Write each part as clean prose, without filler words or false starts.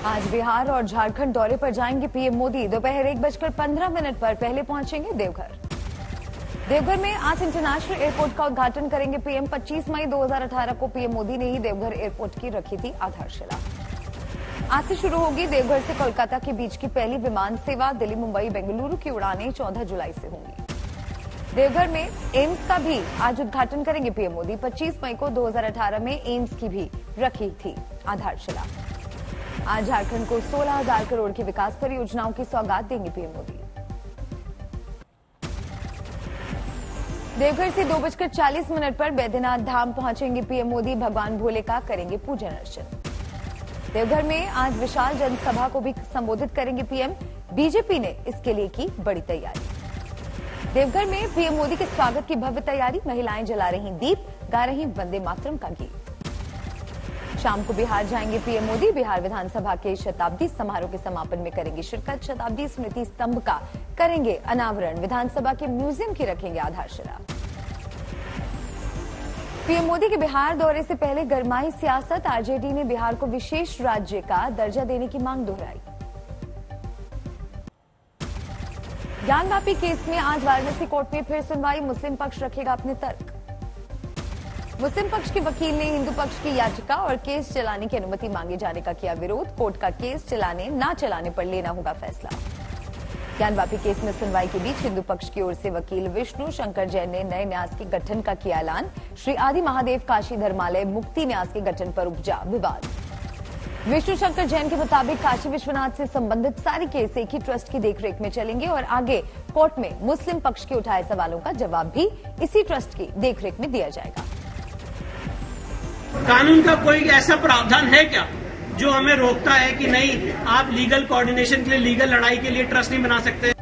आज बिहार और झारखंड दौरे पर जाएंगे पीएम मोदी। दोपहर 1:15 पर पहले पहुंचेंगे देवघर। देवघर में आज इंटरनेशनल एयरपोर्ट का उद्घाटन करेंगे पीएम। 25 मई 2018 को पीएम मोदी ने ही देवघर एयरपोर्ट की रखी थी आधारशिला। आज से शुरू होगी देवघर से कोलकाता के बीच की पहली विमान सेवा। दिल्ली, मुंबई, बेंगलुरु की उड़ानें 14 जुलाई से होंगी। देवघर में एम्स का भी आज उद्घाटन करेंगे पीएम मोदी। 25 मई को 2018 में एम्स की भी रखी थी आधारशिला। आज झारखंड को 16,000 करोड़ की विकास परियोजनाओं की सौगात देंगे पीएम मोदी। देवघर से 2:40 पर बैद्यनाथ धाम पहुंचेंगे पीएम मोदी। भगवान भोले का करेंगे पूजन अर्चन। देवघर में आज विशाल जनसभा को भी संबोधित करेंगे पीएम। बीजेपी ने इसके लिए की बड़ी तैयारी। देवघर में पीएम मोदी के स्वागत की भव्य तैयारी। महिलाएं जला रही दीप, गा रही वंदे मातरम का गीत। शाम को बिहार जाएंगे पीएम मोदी। बिहार विधानसभा के शताब्दी समारोह के समापन में करेंगे शिरकत। शताब्दी स्मृति स्तंभ का करेंगे अनावरण। विधानसभा के म्यूजियम की रखेंगे आधारशिला। पीएम मोदी के बिहार दौरे से पहले गरमाई सियासत। आरजेडी ने बिहार को विशेष राज्य का दर्जा देने की मांग दोहराई। ज्ञानवापी केस में आज वाराणसी कोर्ट में फिर सुनवाई। मुस्लिम पक्ष रखेगा अपने तर्क। मुस्लिम पक्ष के वकील ने हिंदू पक्ष की याचिका और केस चलाने की अनुमति मांगे जाने का किया विरोध। कोर्ट का केस चलाने ना चलाने पर लेना होगा फैसला। ज्ञानवापी केस में सुनवाई के बीच हिंदू पक्ष की ओर से वकील विष्णु शंकर जैन ने नए न्यास के गठन का किया ऐलान। श्री आदि महादेव काशी धर्मालय मुक्ति न्यास के गठन पर उपजा विवाद। विष्णु शंकर जैन के मुताबिक काशी विश्वनाथ से संबंधित सारे केस एक ही ट्रस्ट की देखरेख में चलेंगे और आगे कोर्ट में मुस्लिम पक्ष के उठाए सवालों का जवाब भी इसी ट्रस्ट की देखरेख में दिया जाएगा। कानून का कोई ऐसा प्रावधान है क्या जो हमें रोकता है कि नहीं, आप लीगल कोऑर्डिनेशन के लिए, लीगल लड़ाई के लिए ट्रस्ट नहीं बना सकते?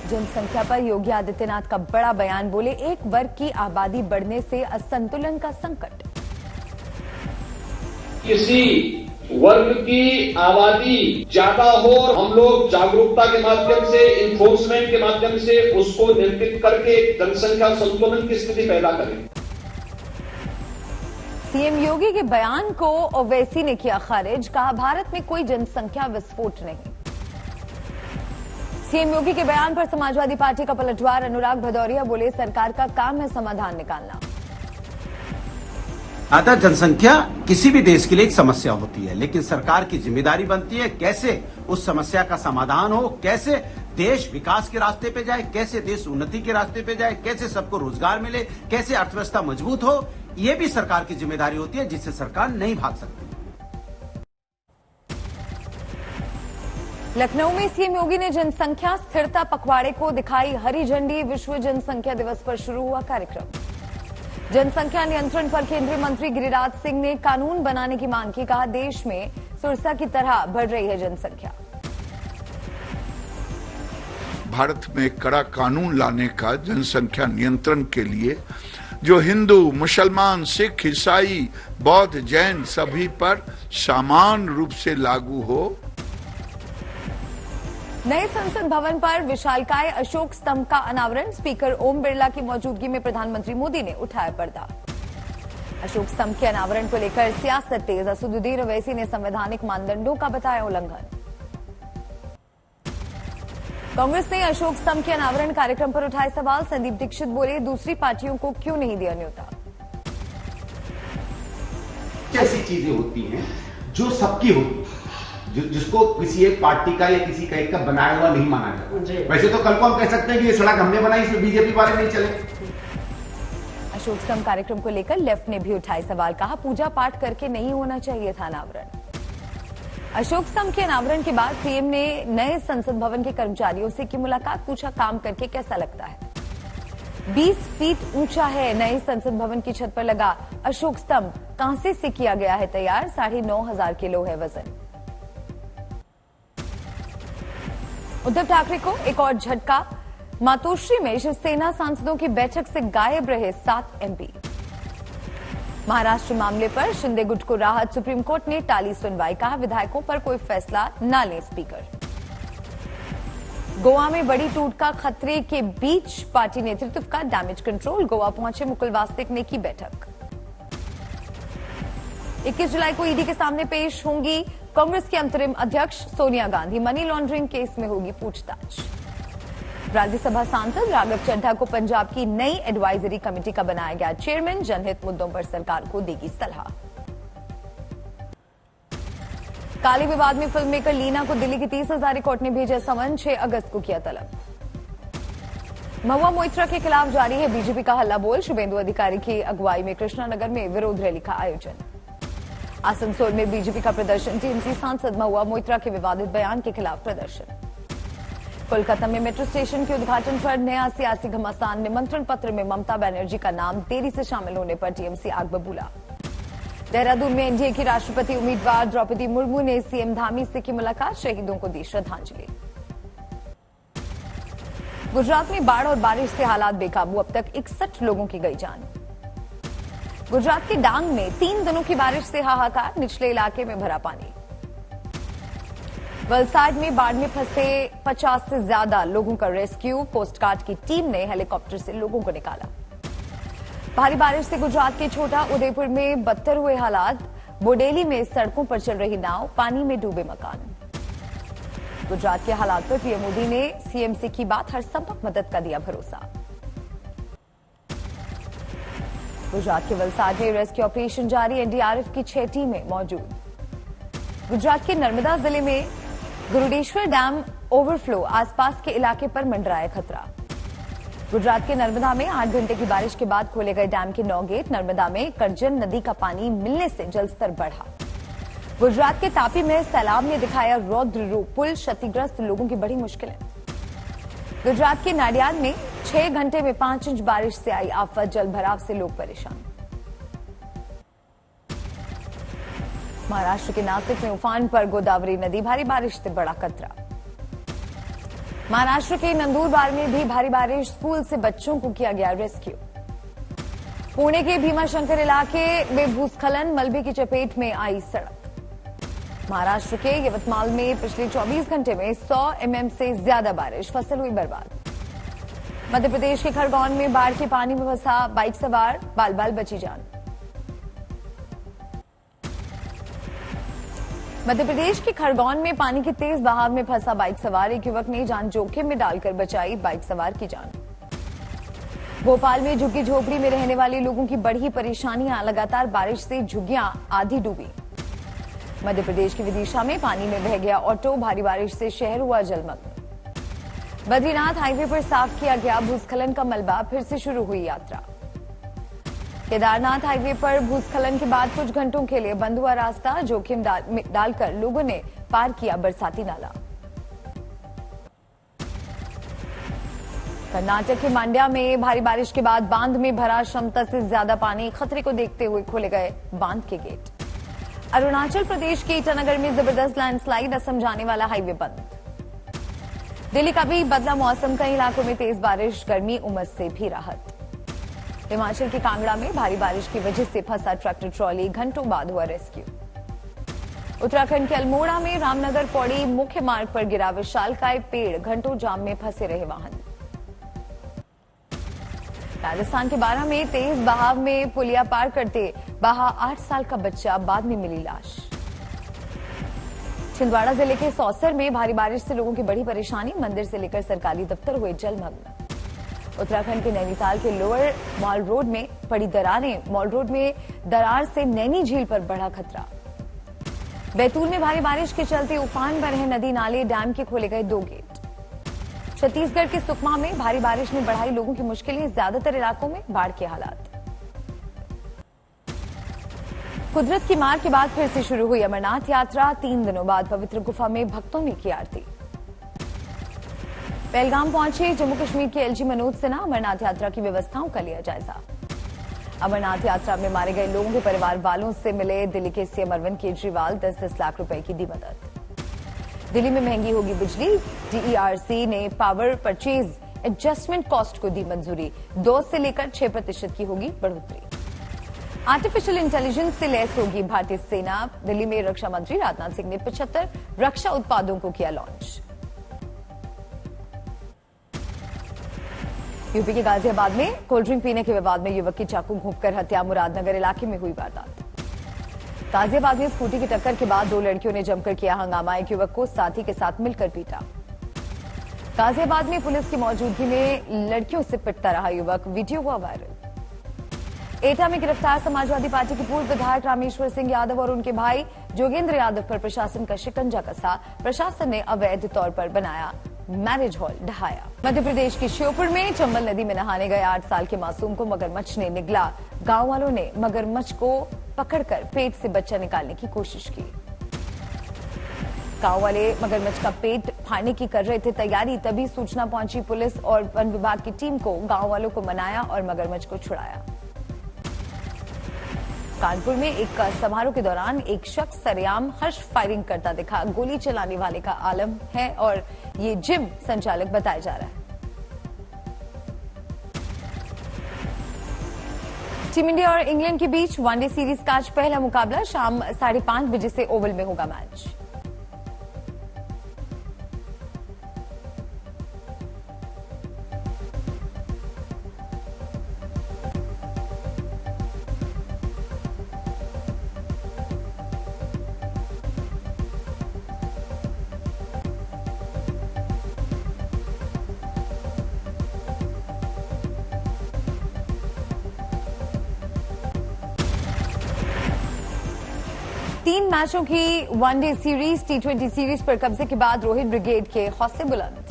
जनसंख्या पर योगी आदित्यनाथ का बड़ा बयान। बोले, एक वर्ग की आबादी बढ़ने से असंतुलन का संकट। किसी वर्ग की आबादी ज्यादा हो, हम लोग जागरूकता के माध्यम से, इन्फोर्समेंट के माध्यम से उसको नियंत्रित करके जनसंख्या संतुलन की स्थिति पैदा करें। सीएम योगी के बयान को ओवैसी ने किया खारिज। कहा, भारत में कोई जनसंख्या विस्फोट नहीं। सीएम योगी के बयान पर समाजवादी पार्टी का पलटवार। अनुराग भदौरिया बोले, सरकार का काम है समाधान निकालना। ज्यादा जनसंख्या किसी भी देश के लिए एक समस्या होती है, लेकिन सरकार की जिम्मेदारी बनती है कैसे उस समस्या का समाधान हो, कैसे देश विकास के रास्ते पे जाए, कैसे देश उन्नति के रास्ते पे जाए, कैसे सबको रोजगार मिले, कैसे अर्थव्यवस्था मजबूत हो। ये भी सरकार की जिम्मेदारी होती है जिससे सरकार नहीं भाग सकती। लखनऊ में सीएम योगी ने जनसंख्या स्थिरता पखवाड़े को दिखाई हरी झंडी। विश्व जनसंख्या दिवस पर शुरू हुआ कार्यक्रम। जनसंख्या नियंत्रण पर केंद्रीय मंत्री गिरिराज सिंह ने कानून बनाने की मांग की। कहा, देश में सुरसा की तरह बढ़ रही है जनसंख्या। भारत में कड़ा कानून लाने का जनसंख्या नियंत्रण के लिए, जो हिंदू, मुसलमान, सिख, ईसाई, बौद्ध, जैन सभी पर समान रूप से लागू हो। नए संसद भवन पर विशालकाय अशोक स्तंभ का अनावरण। स्पीकर ओम बिरला की मौजूदगी में प्रधानमंत्री मोदी ने उठाया पर्दा। अशोक स्तंभ के अनावरण को लेकर सियासत तेज। असदुद्दीन ओवैसी ने संवैधानिक मानदंडों का बताया उल्लंघन। कांग्रेस ने अशोक स्तंभ के अनावरण कार्यक्रम पर उठाए सवाल। संदीप दीक्षित बोले, दूसरी पार्टियों को क्यों नहीं दिया न्योता। ऐसी चीजें होती हैं जो सबकी होती है, जिसको किसी एक पार्टी का या किसी का एक का बनाया हुआ नहीं माना जाता। वैसे तो कल को हम कह सकते हैं कि ये सड़क हमने बनाई, इसमें बीजेपी वाले नहीं चले। अशोक स्तंभ कार्यक्रम को लेकर लेफ्ट ने भी उठाए सवाल। कहा, पूजा पाठ करके नहीं होना चाहिए था अनावरण। अशोक स्तंभ के अनावरण के बाद पीएम ने नए संसद भवन के कर्मचारियों से की मुलाकात। पूछा, काम करके कैसा लगता है। 20 फीट ऊंचा है नए संसद भवन की छत पर लगा अशोक स्तंभ। कांसे से किया गया है तैयार। 9,500 किलो है वजन। उद्धव ठाकरे को एक और झटका। मातोश्री में शिवसेना सांसदों की बैठक से गायब रहे 7 एमपी। महाराष्ट्र मामले पर शिंदे गुट को राहत। सुप्रीम कोर्ट ने टाली सुनवाई। कहा, विधायकों पर कोई फैसला न ले स्पीकर। गोवा में बड़ी टूट का खतरे के बीच पार्टी नेतृत्व का डैमेज कंट्रोल। गोवा पहुंचे मुकुल वासनिक ने की बैठक। 21 जुलाई को ईडी के सामने पेश होंगी कांग्रेस की अंतरिम अध्यक्ष Sonia Gandhi. Money laundering case में होगी पूछताछ। राज्यसभा सांसद राघव चड्ढा को पंजाब की नई एडवाइजरी कमेटी का बनाया गया चेयरमैन। जनहित मुद्दों पर सरकार को देगी सलाह। काले विवाद में फिल्म मेकर लीना को दिल्ली की 30 हजारी कोर्ट ने भेजा समन। 6 अगस्त को किया तलब। महुआ मोइत्रा के खिलाफ जारी है बीजेपी का हल्ला बोल। शुभेंदु अधिकारी की अगुवाई में कृष्णानगर में विरोध रैली का आयोजन। आसनसोल में बीजेपी का प्रदर्शन। टीएमसी सांसद महुआ मोइत्रा के विवादित बयान के खिलाफ प्रदर्शन। कोलकाता में मेट्रो स्टेशन के उद्घाटन पर नया सियासी घमासान। निमंत्रण पत्र में ममता बनर्जी का नाम देरी से शामिल होने पर टीएमसी आग बबूला। देहरादून में एनडीए की राष्ट्रपति उम्मीदवार द्रौपदी मुर्मू ने सीएम धामी से की मुलाकात। शहीदों को दी श्रद्धांजलि। गुजरात में बाढ़ और बारिश से हालात बेकाबू। अब तक 61 लोगों की गई जान। गुजरात के डांग में 3 दिनों की बारिश से हाहाकार। निचले इलाके में भरा पानी। वलसाड में बाढ़ में फंसे 50 से ज्यादा लोगों का रेस्क्यू। कोस्ट गार्ड की टीम ने हेलीकॉप्टर से लोगों को निकाला। भारी बारिश से गुजरात के छोटा उदयपुर में बदतर हुए हालात। बोडेली में सड़कों पर चल रही नाव। पानी में डूबे मकान। गुजरात के हालात पर पीएम मोदी ने सीएम से की बात। हर संभव मदद का दिया भरोसा। गुजरात के वलसाड में रेस्क्यू ऑपरेशन जारी। एनडीआरएफ की 6 टीमें मौजूद। गुजरात के नर्मदा जिले में गुरुडेश्वर डैम ओवरफ्लो। आसपास के इलाके पर मंडराया खतरा। गुजरात के नर्मदा में 8 घंटे की बारिश के बाद खोले गए डैम के 9 गेट। नर्मदा में करजन नदी का पानी मिलने से जलस्तर बढ़ा। गुजरात के तापी में सैलाब ने दिखाया रौद्र रूप। पुल क्षतिग्रस्त, लोगों की बड़ी मुश्किलें। गुजरात के नाडियाद में 6 घंटे में 5 इंच बारिश से आई आफत। जल भराव से लोग परेशान। महाराष्ट्र के नासिक में उफान पर गोदावरी नदी। भारी बारिश से बड़ा खतरा। महाराष्ट्र के नंदुरबार में भी भारी बारिश। स्कूल से बच्चों को किया गया रेस्क्यू। पुणे के भीमाशंकर इलाके में भूस्खलन। मलबे की चपेट में आई सड़क। महाराष्ट्र के यवतमाल में पिछले 24 घंटे में 100 mm से ज्यादा बारिश। फसल हुई बर्बाद। मध्य प्रदेश के खरगोन में बाढ़ के पानी में फंसा बाइक सवार। बाल बाल बची जान। मध्य प्रदेश के खरगोन में पानी के तेज बहाव में फंसा बाइक सवार। एक युवक ने जान जोखिम में डालकर बचाई बाइक सवार की जान। भोपाल में झुग्गी झोपड़ी में रहने वाले लोगों की बढ़ी परेशानियां। लगातार बारिश से झुग्गियां आधी डूबी। मध्य प्रदेश के विदिशा में पानी में बह गया ऑटो। भारी बारिश से शहर हुआ जलमग्न। बद्रीनाथ हाईवे पर साफ किया गया भूस्खलन का मलबा। फिर से शुरू हुई यात्रा। केदारनाथ हाईवे पर भूस्खलन के बाद कुछ घंटों के लिए बंद हुआ रास्ता। जोखिम डालकर लोगों ने पार किया बरसाती नाला। कर्नाटक के मांड्या में भारी बारिश के बाद बांध में भरा क्षमता से ज्यादा पानी। खतरे को देखते हुए खोले गए बांध के गेट। अरुणाचल प्रदेश के ईटानगर में जबरदस्त लैंडस्लाइड। असम जाने वाला हाईवे बंद। दिल्ली का भी बदला मौसम। कई इलाकों में तेज बारिश। गर्मी उमस से भी राहत। हिमाचल के कांगड़ा में भारी बारिश की वजह से फंसा ट्रैक्टर ट्रॉली। घंटों बाद हुआ रेस्क्यू। उत्तराखंड के अल्मोड़ा में रामनगर पौड़ी मुख्य मार्ग पर गिरा विशालकाय पेड़। घंटों जाम में फंसे रहे वाहन। राजस्थान के बारह में तेज बहाव में पुलिया पार करते बहा 8 साल का बच्चा। बाद में मिली लाश। छिंदवाड़ा जिले के सौसर में भारी बारिश से लोगों की बड़ी परेशानी। मंदिर से लेकर सरकारी दफ्तर हुए जलमग्न। उत्तराखंड के नैनीताल के लोअर मॉल रोड में पड़ी दरारें। मॉल रोड में दरार से नैनी झील पर बढ़ा खतरा। बैतूल में भारी बारिश के चलते उफान पर है नदी नाले। डैम के खोले गए 2 गेट। छत्तीसगढ़ के सुकमा में भारी बारिश ने बढ़ाई लोगों की मुश्किलें। ज्यादातर इलाकों में बाढ़ के हालात। कुदरत की मार के बाद फिर से शुरू हुई अमरनाथ यात्रा। 3 दिनों बाद पवित्र गुफा में भक्तों ने की आरती। पहलगाम पहुंचे जम्मू कश्मीर के एलजी मनोज सिन्हा। अमरनाथ यात्रा की व्यवस्थाओं का लिया जायजा। अमरनाथ यात्रा में मारे गए लोगों के परिवार वालों से मिले दिल्ली के सीएम अरविंद केजरीवाल। 10-10 लाख रुपए की दी मदद। दिल्ली में महंगी होगी बिजली। डीईआरसी ने पावर परचेज एडजस्टमेंट कॉस्ट को दी मंजूरी। 2 से लेकर 6% की होगी बढ़ोतरी। आर्टिफिशियल इंटेलिजेंस से लैस होगी भारतीय सेना। दिल्ली में रक्षा मंत्री राजनाथ सिंह ने 75 रक्षा उत्पादों को किया लॉन्च। यूपी के गाजियाबाद में कोल्ड ड्रिंक पीने के विवाद में युवक की चाकू घोंपकर हत्या। मुरादनगर इलाके में हुई वारदात। गाजियाबाद में स्कूटी की टक्कर के बाद 2 लड़कियों ने जमकर किया हंगामा, एक युवक को साथी के साथ मिलकर पीटा। गाजियाबाद में पुलिस की मौजूदगी में लड़कियों से पिटता रहा युवक, वीडियो हुआ वायरल। एटा में गिरफ्तार समाजवादी पार्टी के पूर्व विधायक रामेश्वर सिंह यादव और उनके भाई जोगेंद्र यादव पर प्रशासन का शिकंजा कसा। प्रशासन ने अवैध तौर पर बनाया मैरिज हॉल ढहाया। मध्य प्रदेश के श्योपुर में चंबल नदी में नहाने गए 8 साल के मासूम को मगरमच्छ ने निगला। गांव वालों ने मगरमच्छ को पकड़कर पेट से बच्चा निकालने की कोशिश की। गांव वाले मगरमच्छ का पेट फाड़ने की कर रहे थे तैयारी, तभी सूचना पहुंची पुलिस और वन विभाग की टीम को। गांव वालों को मनाया और मगरमच्छ को छुड़ाया। कानपुर में एक समारोह के दौरान एक शख्स सरेआम हर्ष फायरिंग करता दिखा। गोली चलाने वाले का आलम है और ये जिम संचालक बताया जा रहा है। टीम इंडिया और इंग्लैंड के बीच वनडे सीरीज का आज पहला मुकाबला शाम 5:30 बजे से ओवल में होगा मैच। तीन मैचों की वनडे सीरीज T20 सीरीज पर कब्जे के बाद रोहित ब्रिगेड के हौसले बुलंद।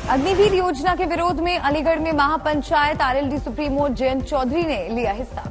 अग्निवीर योजना के विरोध में अलीगढ़ में महापंचायत, आरएलडी सुप्रीमो जयंत चौधरी ने लिया हिस्सा।